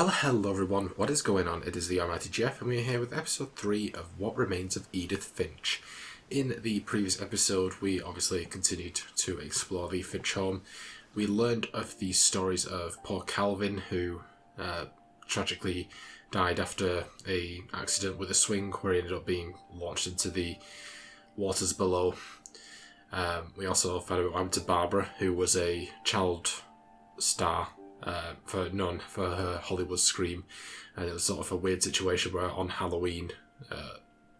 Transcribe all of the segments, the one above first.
Well, hello everyone, what is going on? It is TheAlmightyGeoff and we are here with episode 3 of What Remains of Edith Finch. In the previous episode, we obviously continued to explore the Finch home. We learned of the stories of poor Calvin, who tragically died after an accident with a swing where he ended up being launched into the waters below. We also found out what happened to Barbara, who was a child star for her Hollywood Scream, and it was sort of a weird situation where on Halloween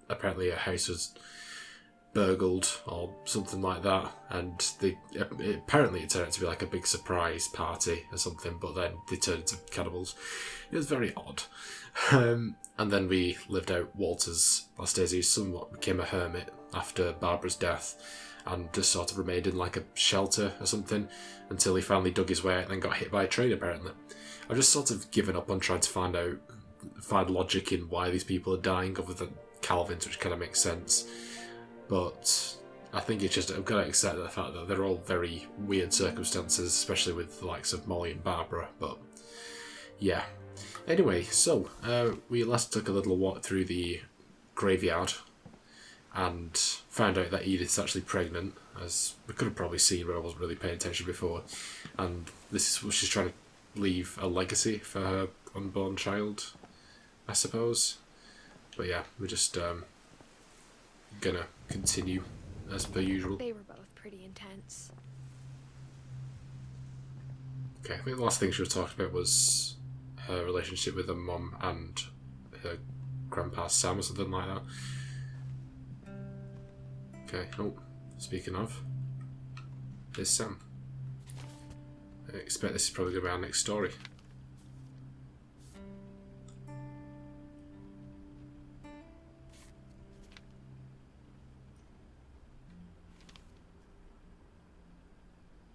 apparently a house was burgled or something like that, and apparently it turned out to be like a big surprise party or something, but then they turned into cannibals. It was very odd. And then we lived out Walter's last days. He somewhat became a hermit after Barbara's death and just sort of remained in like a shelter or something until he finally dug his way out and then got hit by a train, apparently. I've just sort of given up on trying to find logic in why these people are dying other than Calvin's, which kind of makes sense. But I think it's just, I've got to accept the fact that they're all very weird circumstances, especially with the likes of Molly and Barbara. But yeah. Anyway, so we last took a little walk through the graveyard and found out that Edith's actually pregnant, as we could have probably seen, but I wasn't really paying attention before. And this is what she's trying to leave a legacy for her unborn child, I suppose. But yeah, we're just gonna continue as per usual. They were both pretty intense. Okay, I think the last thing she was talking about was her relationship with her mum and her grandpa Sam or something like that. Okay, oh, speaking of, there's Sam. I expect this is probably going to be our next story.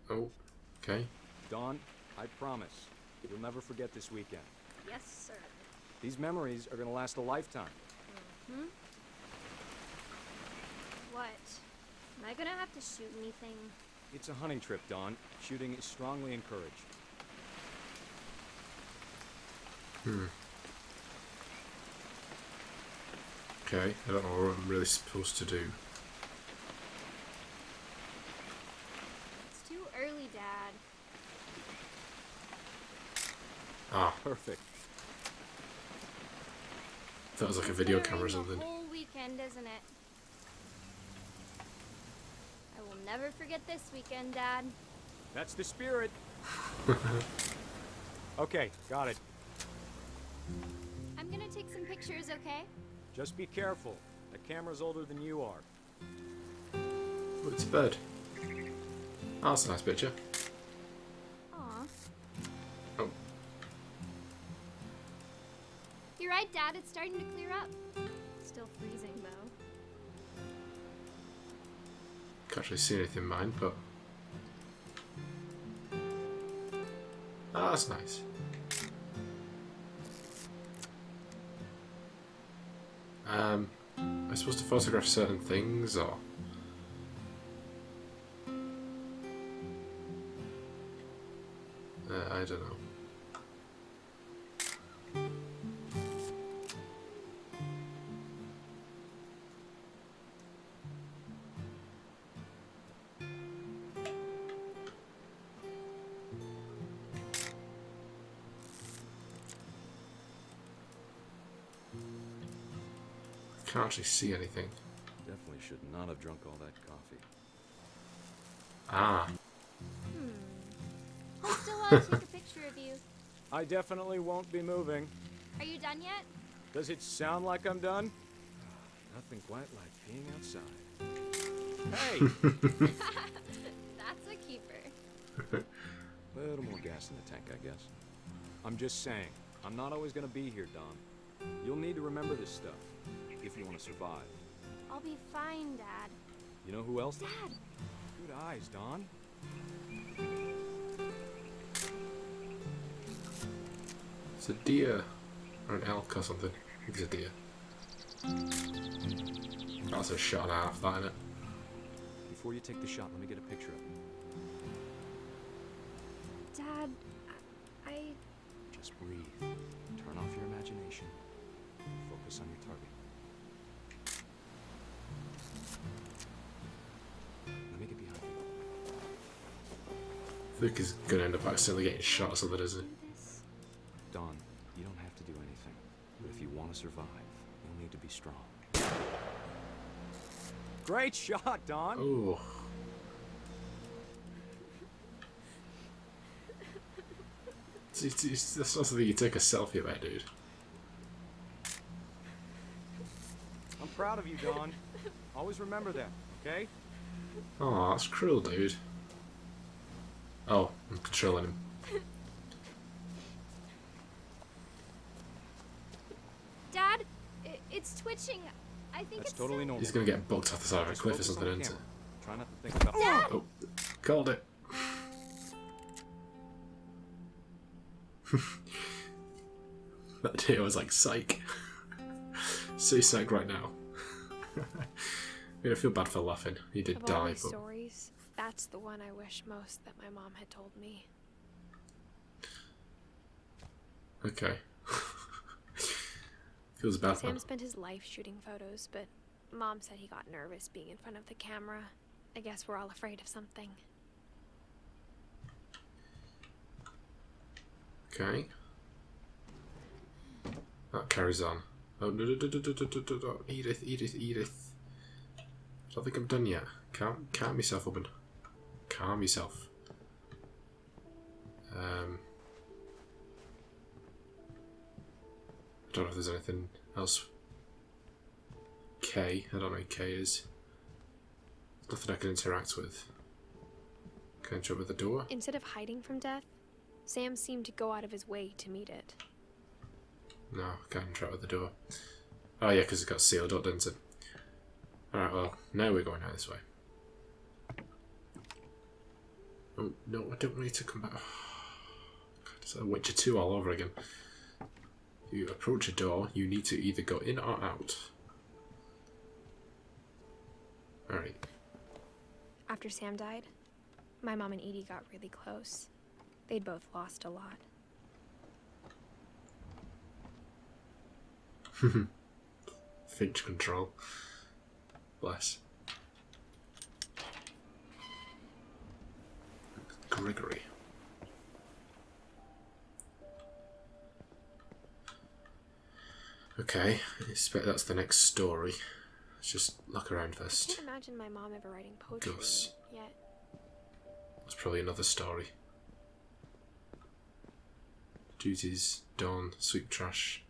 Oh, okay. Dawn, I promise, you'll never forget this weekend. Yes, sir. These memories are going to last a lifetime. Mm-hmm. What? Am I gonna have to shoot anything? It's a hunting trip, Dawn. Shooting is strongly encouraged. Okay, I don't know what I'm really supposed to do. It's too early, Dad. Ah, Perfect. that was like a video camera or It's something. the whole weekend, isn't it? I will never forget this weekend, Dad. That's the spirit. Okay, got it. I'm gonna take some pictures, okay? Just be careful. The camera's older than you are. Oh, it's a bird. Oh, that's a nice picture. Aw. Oh, You're right, Dad. It's starting to clear up. Still freezing, though. can't actually see anything in mine, but... Ah, that's nice. Am I supposed to photograph certain things, or...? I don't know. Can't actually see anything. Definitely should not have drunk all that coffee. Ah. I'll still want to take a picture of you. I definitely won't be moving. Are you done yet? Does it sound like I'm done? Nothing quite like being outside. Hey! That's a keeper. Little more gas in the tank, I guess. I'm just saying, I'm not always gonna be here, Dom. You'll need to remember this stuff, if you want to survive. I'll be fine, Dad. You know who else? Dad! Good eyes, Don. It's a deer. Or an elk or something. I think it's a deer. That's a shot and a half, that, innit? Before you take the shot, let me get a picture of you. Dad, I... Just breathe. I think he's gonna end up accidentally getting shot or something, isn't he? Don, you don't have to do anything. But if you want to survive, you'll need to be strong. Great shot, Don! Oh. That's not something you take a selfie about, dude. I'm proud of you, Don. Always remember that, okay? Oh, that's cruel, dude. Oh, I'm controlling him. Dad, it's twitching. I think That's it's totally normal. He's gonna get bucked off the side of a Just cliff or focus something, on the isn't it? camera. Try not to think about Dad! Oh, called it. That day I was like, psych. So psych right now. I mean, I feel bad for laughing. He did Of all die, these but... stories, that's the one I wish most that my mom had told me. Okay. Feels bad, Sam man. spent his life shooting photos, but Mom said he got nervous being in front of the camera. I guess we're all afraid of something. Okay. That carries on. Oh, no. Edith. I don't think I'm done yet. Calm yourself, woman. Calm yourself. I don't know if there's anything else. K. I don't know what K is. Nothing I can interact with. Can I interact with the door? Instead of hiding from death, Sam seemed to go out of his way to meet it. No, I can't interact with the door. Oh yeah, because it got sealed up, didn't it? Alright, well, now we're going out this way. Oh, no, I don't need to come back. God, it's like Witcher 2 all over again. You approach a door, you need to either go in or out. Alright. After Sam died, my mom and Edie got really close. They'd both lost a lot. Finch control. Bless. Gregory. Okay, I expect that's the next story. Let's just look around I first. can't imagine my mom ever writing poetry Gus. yet. That's probably another story. Duties, Dawn, sweep trash.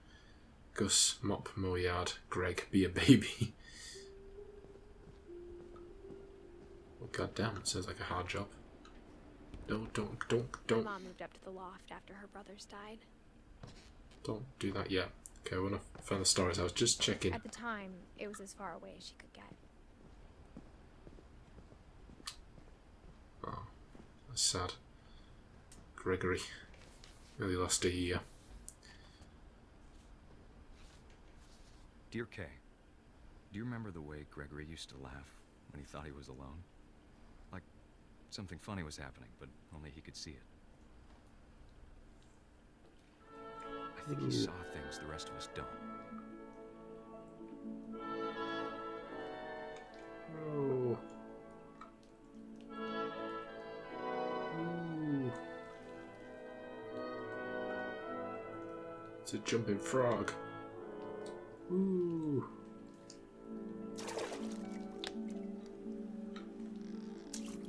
Gus, mop, mow yard. Greg, be a baby. Oh, God damn, sounds like a hard job. No, don't. My mom moved up to the loft after her brothers died. Don't do that yet. Okay, I want to find the stories. I was just checking. At the time, it was as far away as she could get. Oh, that's sad. Gregory. Really lost a year. Dear Kay, do you remember the way Gregory used to laugh when he thought he was alone? Like something funny was happening, but only he could see it. I think he saw things the rest of us don't. Oh. Ooh. It's a jumping frog. Ooh.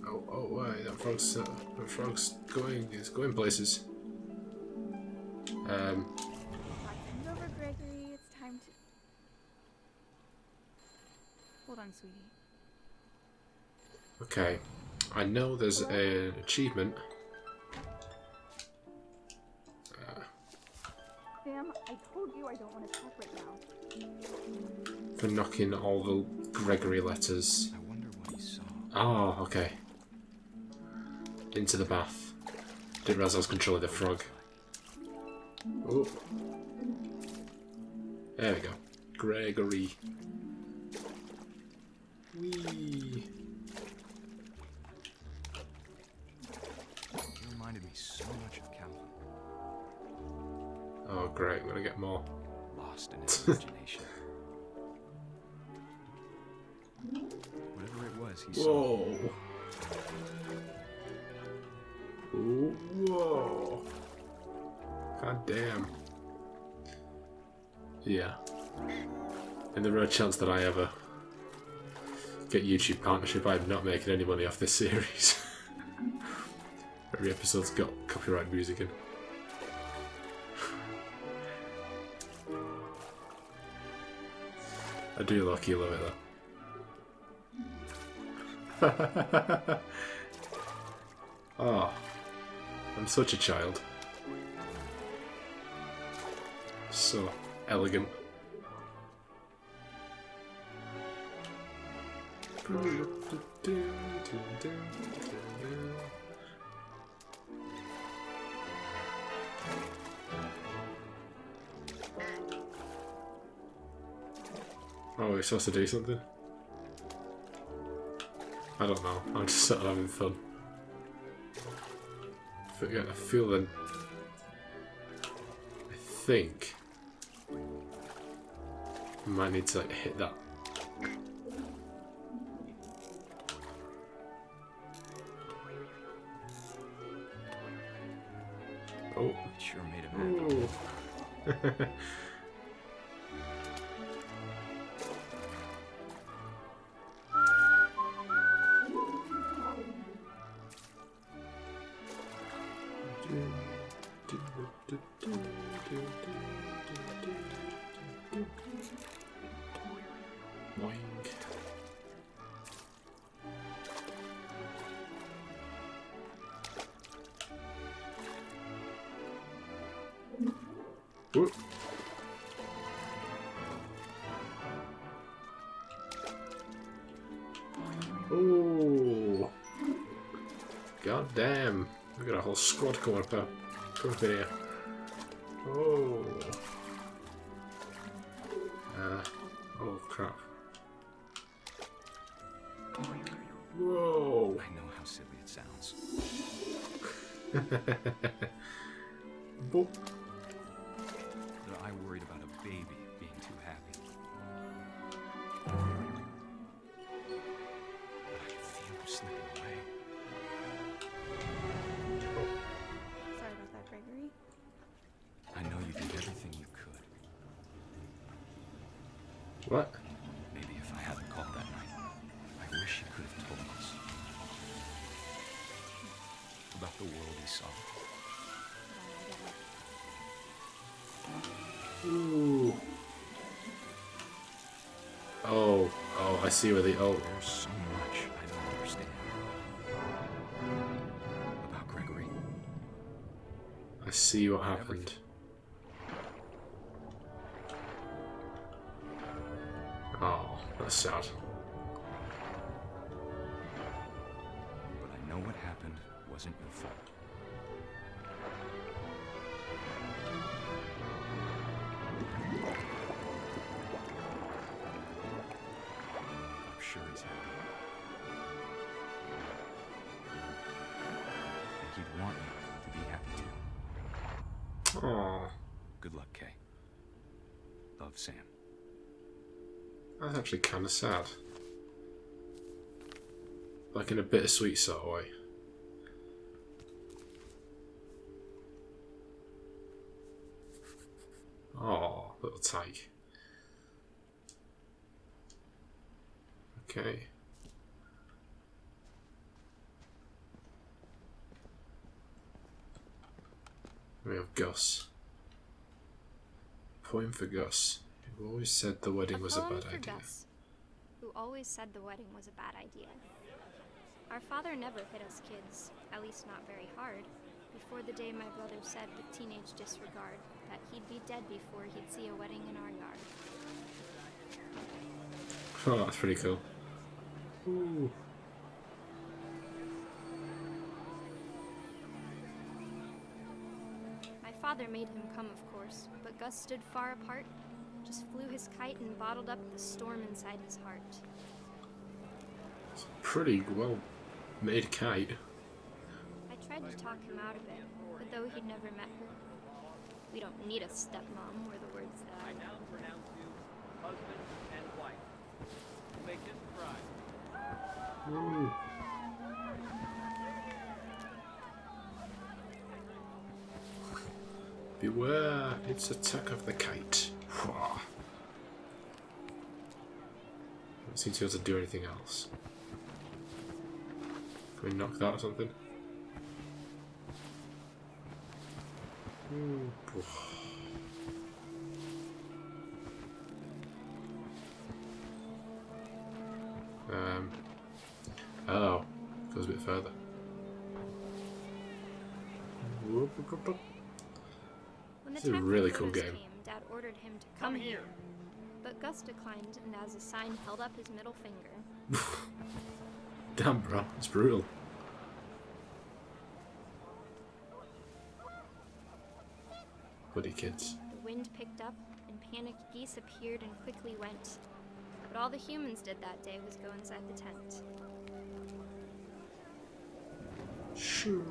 Oh, wait, that frog's going places. It's over, Gregory. It's time to... Hold on, sweetie. Okay, I know there's an achievement. Sam, I told you I don't want to talk right now. For knocking all the Gregory letters. I wonder what he saw. Oh, okay. Into the bath. Didn't realise I was controlling the frog. Oh. There we go. Gregory. Whee. He reminded me so much of Calvin. Oh, great. I'm gonna get more. Lost in his imagination. Whatever it was, he saw. Whoa. Ooh, whoa. God damn. Yeah. And the real chance that I ever get YouTube partnership, I'm not making any money off this series. Every episode's got copyright music in. I do lucky love it though. Oh, I'm such a child. So elegant. Oh, we're supposed to do something? I don't know. I'm just sort of having fun. I feel then. I think I might need to like hit that. Oh, It sure made a man. ooh. Boing. Ooh. Ooh. God damn. We got a whole squad coming up here. Oh. Oh crap. Whoa. I know how silly it sounds. Boop. But I worried about a baby being too happy. But I could feel him slipping away. Sorry about that, Gregory. I know you did everything you could. What? Maybe if I hadn't called that night, I wish you could have told us. About the world he saw. Ooh. Oh, I see where the There's so much I don't understand. About Gregory. I see what happened. Oh, that's sad. But I know what happened wasn't your fault. I'm sure he's happy. And he'd want you to be happy too. Oh, Good luck, Kay. Love, Sam. that's actually kind of sad. Like in a bittersweet sort of way. Oh, little tag. Okay. We have Gus. Poem for Gus, who always said the wedding was a poem bad for idea. Gus, who always said the wedding was a bad idea. Our father never hit us kids, at least not very hard, before the day my brother said with teenage disregard that he'd be dead before he'd see a wedding in our yard. Oh, that's pretty cool. Ooh. My father made him come, of course, but Gus stood far apart, just flew his kite and bottled up the storm inside his heart. It's a pretty well made kite. I tried to talk him out of it, but though he'd never met her, we don't need a stepmom, were the words that I now pronounce you husband and wife. Make this bride. Ooh. Beware, it's attack of the kite. Don't seem to be able to do anything else. Can we knock that or something? Ooh. Oh, goes a bit further. When the This is a time for really cool photos game. came, Dad ordered him to come here. But Gus declined and as a sign held up his middle finger. Damn, bro, it's brutal. Bloody kids. The wind picked up and panicked geese appeared and quickly went. But all the humans did that day was go inside the tent. Shoo.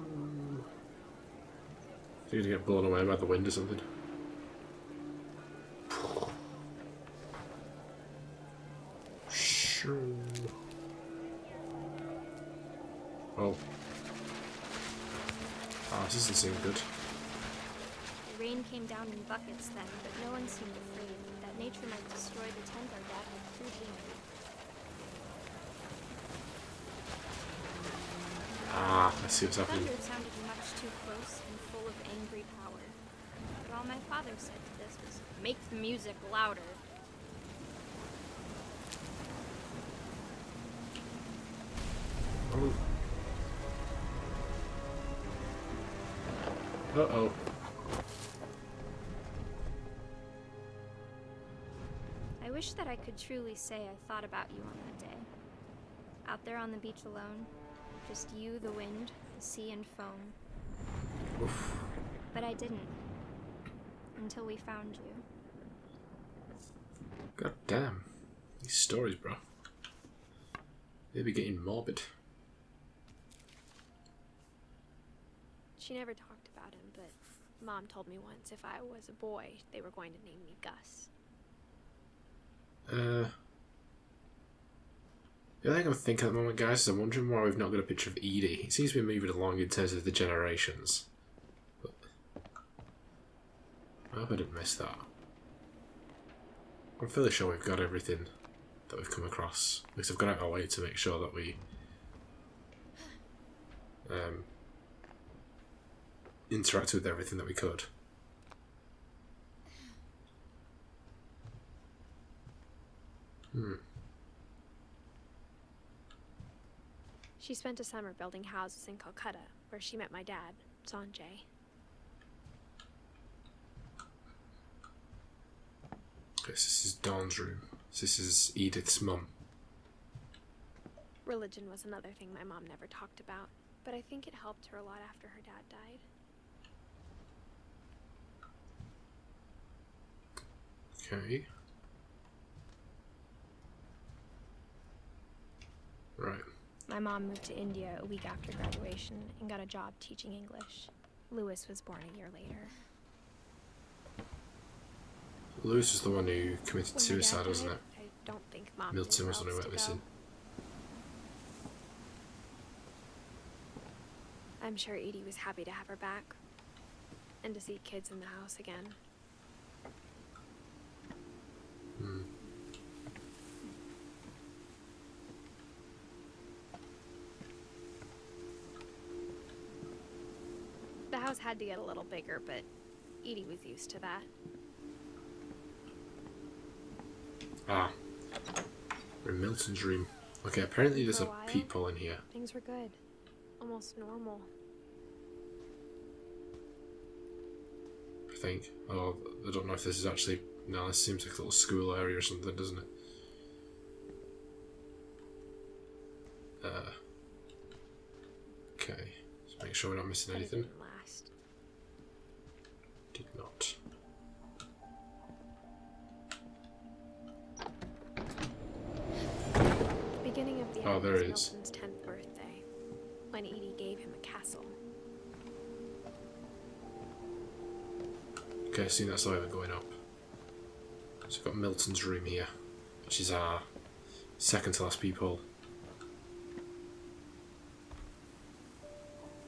You're gonna get blown away by the wind or something. Shoo. Oh. Ah, this doesn't seem good. The rain came down in buckets then, but no one seemed afraid that nature might destroy the tent our dad had crudely made. Ah, I see what's happening. Thunder sounded much too close and full of angry power. But all my father said to this was, "Make the music louder." Oh. Uh-oh. I wish that I could truly say I thought about you on that day. Out there on the beach alone, just you, the wind, the sea, and foam. Oof. But I didn't. Until we found you. God damn. These stories, bro. They be getting morbid. She never talked about him, but Mom told me once if I was a boy, they were going to name me Gus. The other thing I'm thinking at the moment, guys, is I'm wondering why we've not got a picture of Edie. It seems to be moving along in terms of the generations. But I hope I didn't miss that. I'm fairly sure we've got everything that we've come across. At least I've gone out of our way to make sure that we interacted with everything that we could. She spent a summer building houses in Calcutta, where she met my dad, Sanjay. Okay, so this is Dawn's room. So this is Edith's mum. Religion was another thing my mom never talked about, but I think it helped her a lot after her dad died. Okay. Right. My mom moved to India a week after graduation and got a job teaching English. Lewis was born a year later. Lewis was the one who committed When my dad suicide, wasn't died, it? I don't think Mom Milton knew was the one who where went else to missing. go. I'm sure Edie was happy to have her back and to see kids in the house again. The house had to get a little bigger, but Edie was used to that. Ah. We're in Milton's room. Okay, apparently there's For a a while. peephole in here. Things were good. Almost normal. I think. Oh, I don't know if this is actually... No, this seems like a little school area or something, doesn't it? Okay. Just make sure we're not missing But it anything. didn't last. Did not. The beginning of the Oh, end there was it is. Milton's 10th birthday, when Edie gave him a castle. Okay, I see that's the way we're going up. So we've got Milton's room here, which is our second to last peephole.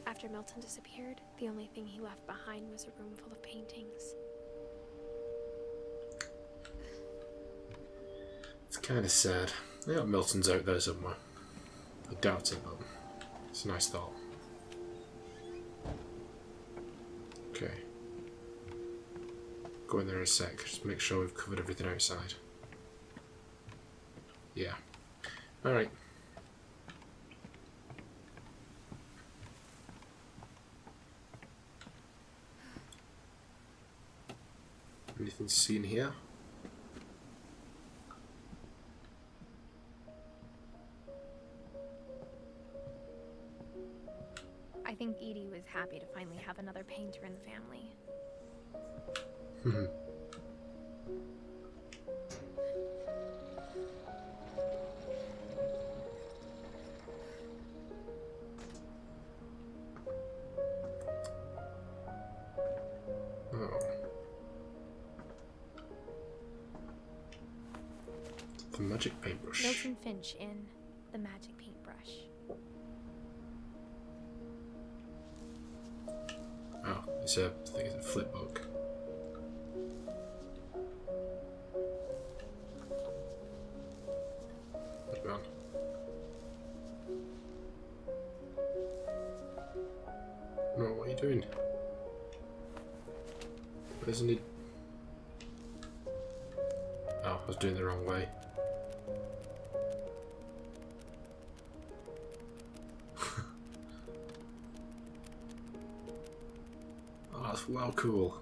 After after Milton disappeared, the only thing he left behind was a room full of paintings. It's kind of sad. I hope Milton's out there somewhere. I doubt it, but it's a nice thought. Okay. Go in there in a sec. Just make sure we've covered everything outside. Yeah. Alright. Anything to see in here? I think Edie was happy to finally have another painter in the family. Oh. The magic paintbrush. Milton Finch in The Magic Paintbrush. Oh, I think it's a flip book. What's going on? No, what are you doing? Isn't it? Oh, I was doing the wrong way. Oh, that's wow cool.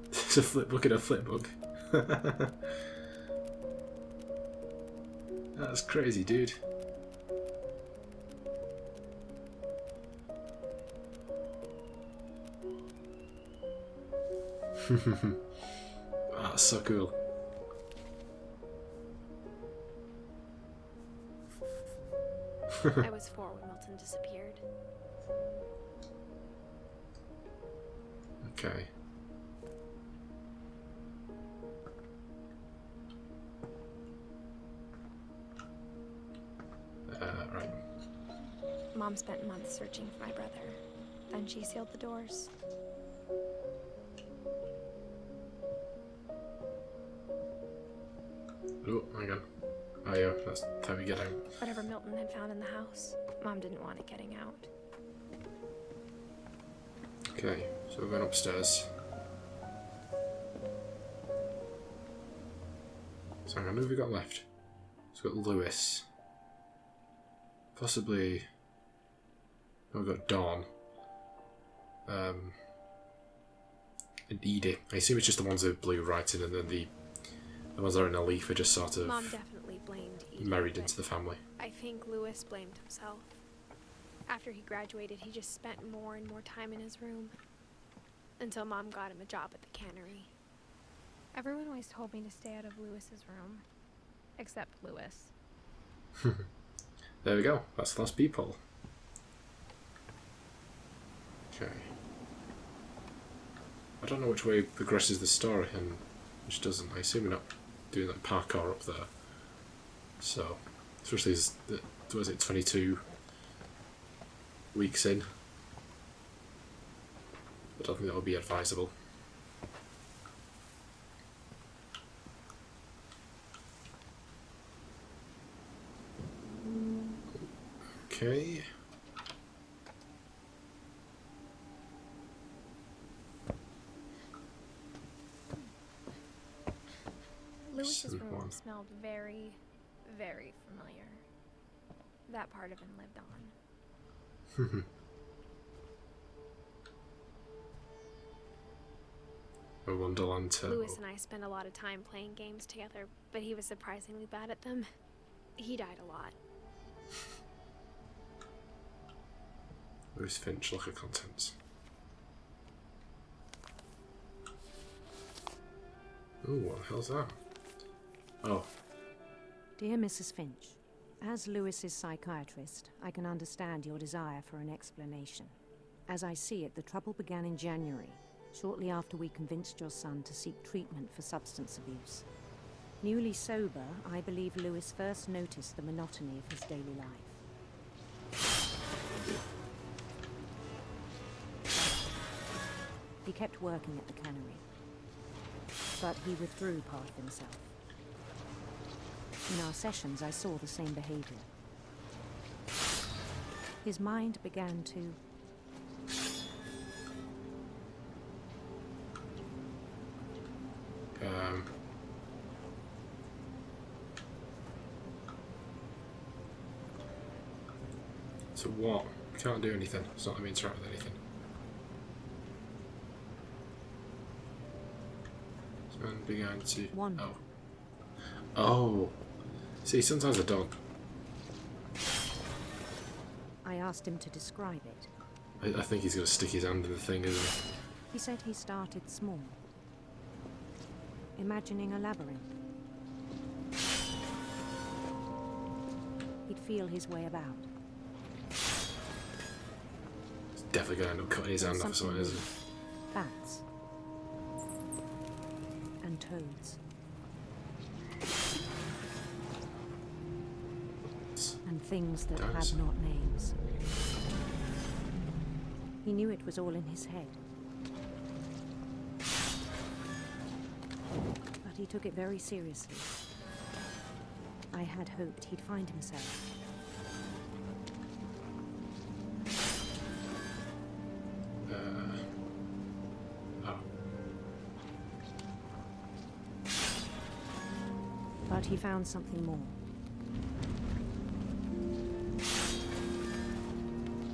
It's a flip book in a flip book. That's crazy, dude. That's so cool. I was 4 when Milton disappeared. Okay. Right. Mom spent months searching for my brother. Then she sealed the doors. Oh, hang on. Oh yeah, that's how we get out. Whatever Milton had found in the house, Mom didn't want it getting out. Okay, so we're going upstairs. So hang on, who have we got left? So we've got Lewis. Possibly... Oh, we've got Dawn. And Edie. I assume it's just the ones with blue writing, and then the ones that are in a leaf are just sort of Mom definitely blamed Edie, married but into the family. I think Lewis blamed himself. After he graduated, he just spent more and more time in his room. Until Mom got him a job at the cannery. Everyone always told me to stay out of Lewis's room. Except Lewis. There we go. That's the last peephole. Okay. I don't know which way progresses the story and which doesn't. I assume we're not doing that parkour up there. So, especially as was it 22 weeks in. I don't think that would be advisable. Okay. Lewis's Someone. room smelled very, very familiar. That part of him lived on. A Wonderland Turbo. Lewis and I spent a lot of time playing games together, but he was surprisingly bad at them. He died a lot. Lewis Finch, locker contents. Ooh, what the hell's that? Oh, Dear Mrs. Finch, as Lewis's psychiatrist, I can understand your desire for an explanation. As I see it, the trouble began in January, shortly after we convinced your son to seek treatment for substance abuse. Newly sober, I believe Lewis first noticed the monotony of his daily life. He kept working at the cannery, but he withdrew part of himself. In our sessions, I saw the same behavior. His mind began to... So what? Can't do anything. It's not let me interact with anything. And began to... wander. Oh. Oh. See, sometimes I don't. I asked him to describe it. I think he's going to stick his hand in the thing, isn't he? He said he started small, imagining a labyrinth. He'd feel his way about. He's definitely going to end up cutting his hand off or something, isn't he? Bats. And toads. And things that Does. have not names. He knew it was all in his head. But he took it very seriously. I had hoped he'd find himself. Oh. But he found something more.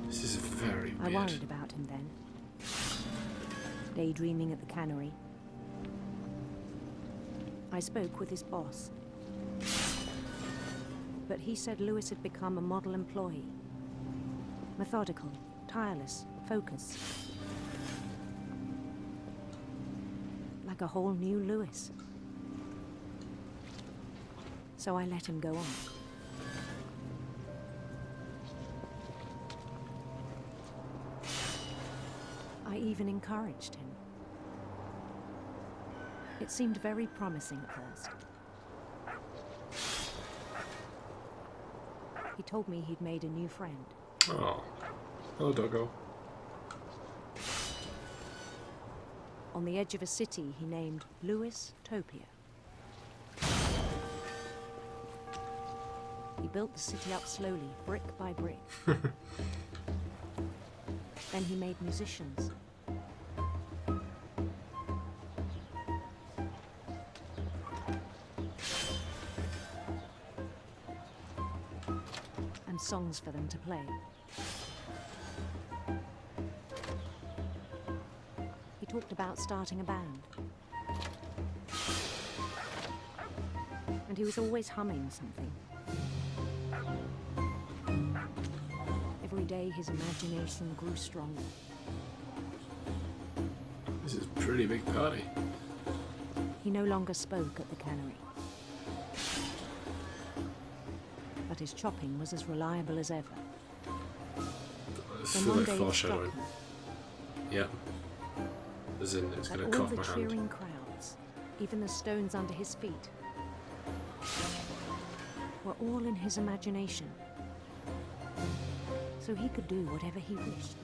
This is very I weird. worried about him then. Daydreaming at the cannery. I spoke with his boss. But he said Lewis had become a model employee. Methodical, tireless, focused. Like a whole new Lewis. So I let him go on. I even encouraged him. It seemed very promising at first. He told me he'd made a new friend. Oh. Hello, doggo. On the edge of a city he named Lewis Topia. He built the city up slowly, brick by brick. Then he made musicians. And songs for them to play. He talked about starting a band. And he was always humming something. Every day his imagination grew stronger. This is a pretty big party. He no longer spoke at the cannery. But his chopping was as reliable as ever. It's Then feel one like day it foreshadowing. struck me Yeah. As in, it's going that to all cough the my hand. cheering crowds, even the stones under his feet, were all in his imagination. So he could do whatever he wished.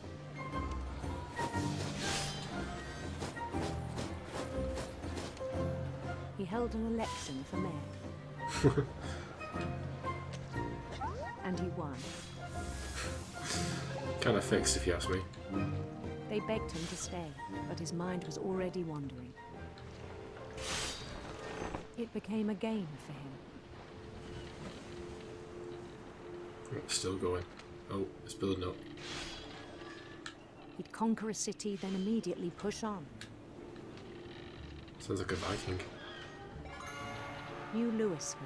He held an election for mayor. And he won. Kind of fixed, if you ask me. They begged him to stay, but his mind was already wandering. It became a game for him. It's still going. Oh, it's building up. He'd conquer a city, then immediately push on. Sounds like a Viking. New Louisville.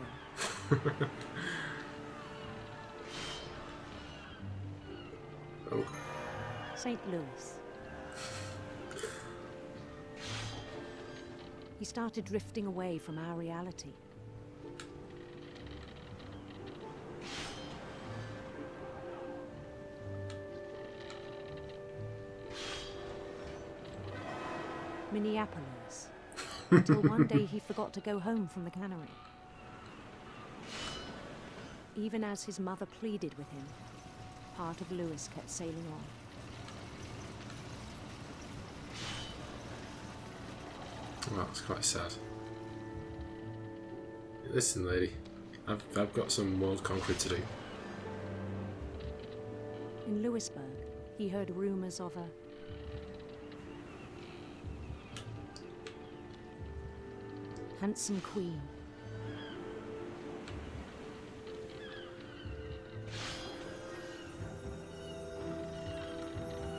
Oh. St. Louis. He started drifting away from our reality. Minneapolis. Until one day he forgot to go home from the cannery. Even as his mother pleaded with him, part of Lewis kept sailing on. Well, it's quite sad. Listen, lady, I've got some world conquering to do. In Louisburg, he heard rumors of a handsome queen.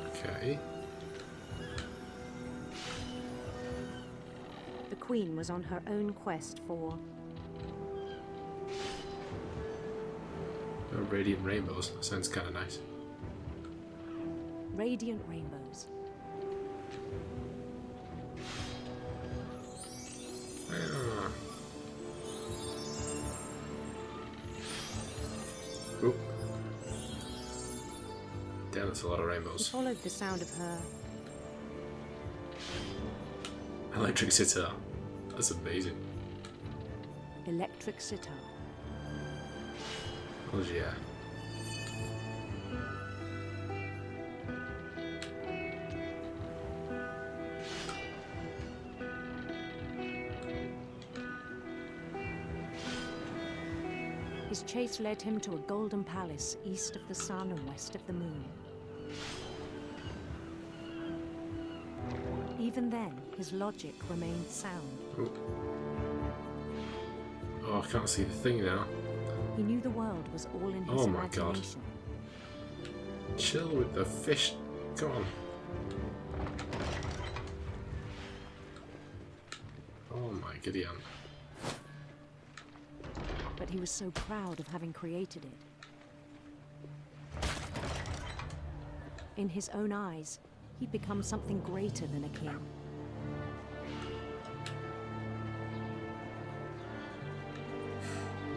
Okay. The queen was on her own quest for Oh, radiant rainbows. Sounds kind of nice. radiant rainbows. Ah. Oop. Damn, that's a lot of He rainbows. followed the sound of her Electric sitar. That's amazing. electric sitar. Oh yeah. His chase led him to a golden palace east of the sun and west of the moon. Even then, his logic remained sound. Ooh. Oh, I can't see the thing now. He knew the world was all in his Oh my God. imagination. Chill with the fish. Come on. Oh my Gideon. But he was so proud of having created it. In his own eyes, he'd become something greater than a king.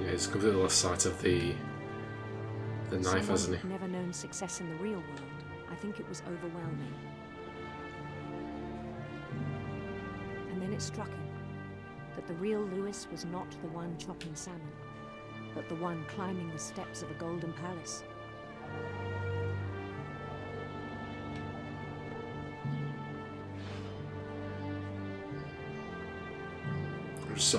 Yeah, he's completely lost sight of the knife, Someone hasn't who'd never known success in the real world, I think it was overwhelming. And then it struck him that the real Lewis was not the one chopping salmon, but the one climbing the steps of a golden palace. I've just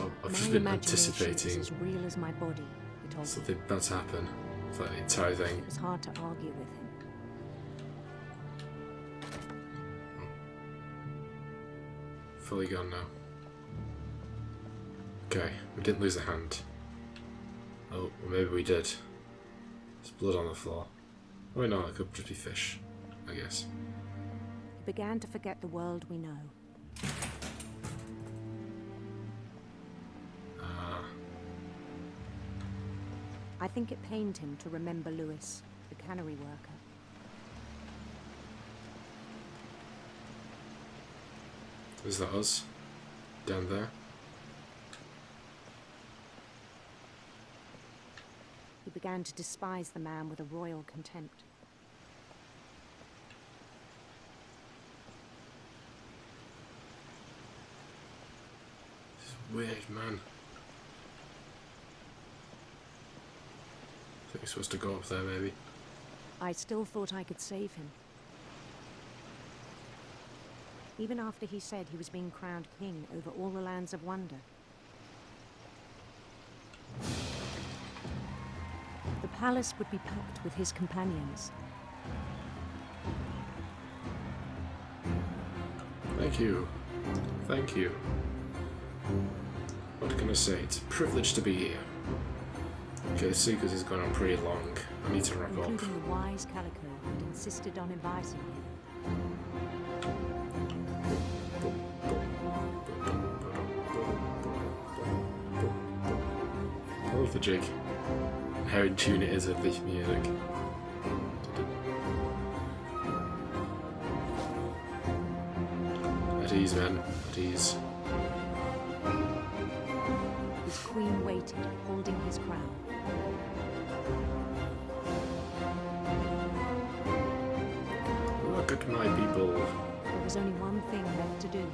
My been imagination is anticipating as real as my body, he told me. something bad to happen. It's like the entire thing. It was hard to argue with him. Fully gone now. Okay, we didn't lose a hand. Oh, well maybe we did. There's blood on the floor. Oh no, it could just be fish, I guess. He began to forget the world we know. I think it pained him to remember Lewis, the cannery worker. Is that us? Down there? He began to despise the man with a royal contempt. This is weird, man. I think we're supposed to go up there, maybe. I still thought I could save him. Even after he said he was being crowned king over all the lands of wonder. The palace would be packed with his companions. Thank you. Thank you. What can I say? It's a privilege to be here. Okay, the sequence has gone on pretty long. I need to wrap up. Including the wise Calico who'd insisted on inviting him. I love the jig. How in tune it is with this music. At ease, man. At ease. His queen waited, holding his crown. Look at my people. There was only one thing left to do.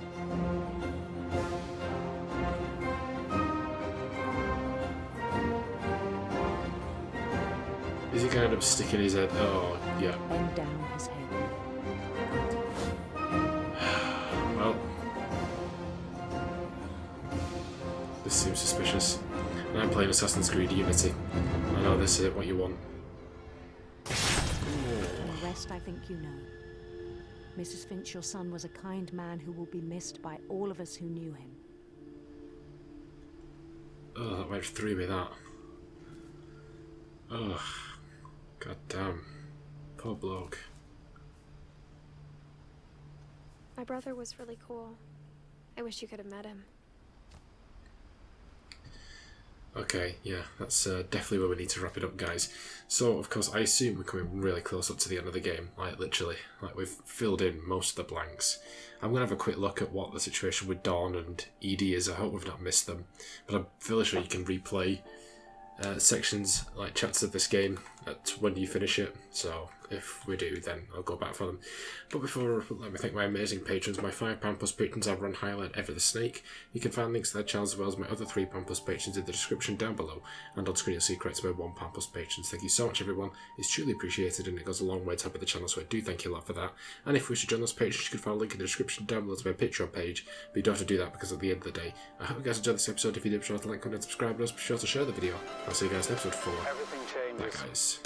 Is he going to end up sticking his head? Oh, yeah. Bend down his head. Well, This seems suspicious. And I'm playing Assassin's Creed Unity. I know this isn't what you want. And the rest I think you know. Mrs. Finch, your son was a kind man who will be missed by all of us who knew him. Oh, that went through me, that. Oh, god damn. Poor bloke. My brother was really cool. I wish you could have met him. Okay, yeah, that's definitely where we need to wrap it up, guys. So, of course, I assume we're coming really close up to the end of the game, like literally. Like, we've filled in most of the blanks. I'm going to have a quick look at what the situation with Dawn and Edie is. I hope we've not missed them. But I'm fairly sure you can replay sections, like chapters of this game, at when you finish it. So, if we do, then I'll go back for them. But before, let me thank my amazing patrons. My £5+ patrons are Ron Highland, Ever the Snake. You can find links to their channels as well as my other £3+ patrons in the description down below. And on screen you'll see correct my £1+ patrons. Thank you so much, everyone. It's truly appreciated and it goes a long way to help with the channel, so I do thank you a lot for that. And if you wish to join those patrons, you can find a link in the description down below to my Patreon page. But you don't have to do that because at the end of the day, I hope you guys enjoyed this episode. If you did, be sure to like, comment, and subscribe, and also be sure to share the video. I'll see you guys in episode 4. Everything changes. Bye, guys.